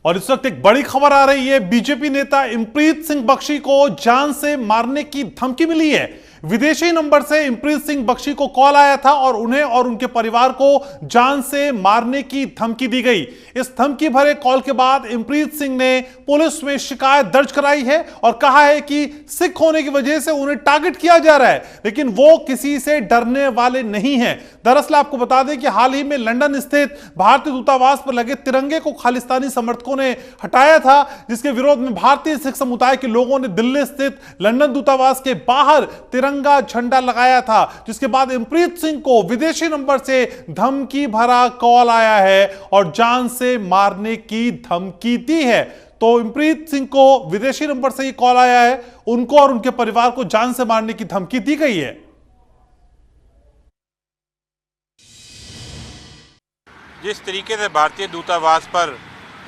और इस वक्त एक बड़ी खबर आ रही है। बीजेपी नेता इमप्रीत सिंह बख्शी को जान से मारने की धमकी मिली है। विदेशी नंबर से इमप्रीत सिंह बख्शी को कॉल आया था और उन्हें और उनके परिवार को जान से मारने की धमकी दी गई। इस धमकी भरे कॉल के बाद इमप्रीत सिंह ने पुलिस में शिकायत दर्ज कराई है और कहा है कि सिख होने की वजह से उन्हें टारगेट किया जा रहा है, लेकिन वो किसी से डरने वाले नहीं हैं। दरअसल आपको बता दें कि हाल ही में लंदन स्थित भारतीय दूतावास पर लगे तिरंगे को खालिस्तानी समर्थकों ने हटाया था, जिसके विरोध में भारतीय सिख समुदाय के लोगों ने दिल्ली स्थित लंदन दूतावास के बाहर तिरंगा झंडा लगाया था, जिसके बाद इमप्रीत सिंह को विदेशी नंबर से धमकी भरा कॉल आया है और जान से मारने की धमकी दी है। तो इमप्रीत सिंह को विदेशी नंबर से ये कॉल आया है, उनको और उनके परिवार को जान से मारने की धमकी दी गई है। जिस तरीके से भारतीय दूतावास पर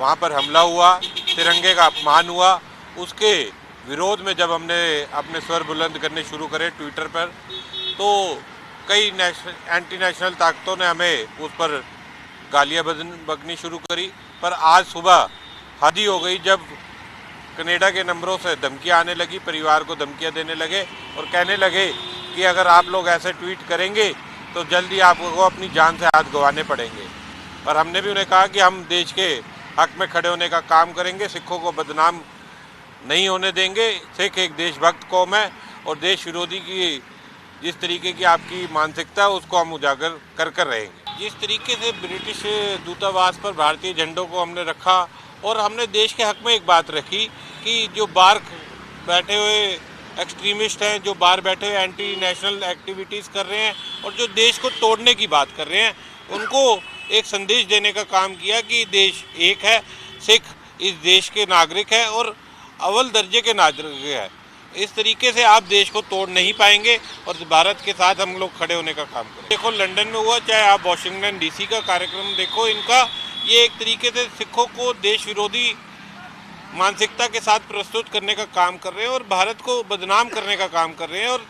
वहाँ पर हमला हुआ, तिरंगे का अपमान हुआ, उसके विरोध में जब हमने अपने स्वर बुलंद करने शुरू करे ट्विटर पर, तो कई एंटी नेशनल ताकतों ने हमें उस पर गालियाँ बकनी शुरू करी। पर आज सुबह हद ही हो गई जब कनाडा के नंबरों से धमकियाँ आने लगी, परिवार को धमकियाँ देने लगे और कहने लगे कि अगर आप लोग ऐसे ट्वीट करेंगे तो जल्दी आपको अपनी जान से हाथ गंवाने पड़ेंगे। और हमने भी उन्हें कहा कि हम देश के हक में खड़े होने का काम करेंगे, सिखों को बदनाम नहीं होने देंगे। सिख एक देशभक्त कौम है और देश विरोधी की जिस तरीके की आपकी मानसिकता है उसको हम उजागर कर रहेंगे। जिस तरीके से ब्रिटिश दूतावास पर भारतीय झंडों को हमने रखा और हमने देश के हक में एक बात रखी कि जो बाहर बैठे हुए एक्सट्रीमिस्ट हैं, जो बाहर बैठे हुए एंटी नेशनल एक्टिविटीज़ कर रहे हैं और जो देश को तोड़ने की बात कर रहे हैं, उनको एक संदेश देने का काम किया कि देश एक है, सिख इस देश के नागरिक हैं और अव्वल दर्जे के नागरिक है। इस तरीके से आप देश को तोड़ नहीं पाएंगे और भारत के साथ हम लोग खड़े होने का काम करें। देखो लंदन में हुआ, चाहे आप वॉशिंगटन डीसी का कार्यक्रम देखो, इनका ये एक तरीके से सिखों को देश विरोधी मानसिकता के साथ प्रस्तुत करने का काम कर रहे हैं और भारत को बदनाम करने का काम कर रहे हैं। और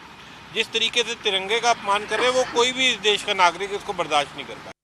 जिस तरीके से तिरंगे का अपमान कर रहे हैं, वो कोई भी इस देश का नागरिक इसको बर्दाश्त नहीं कर पाए।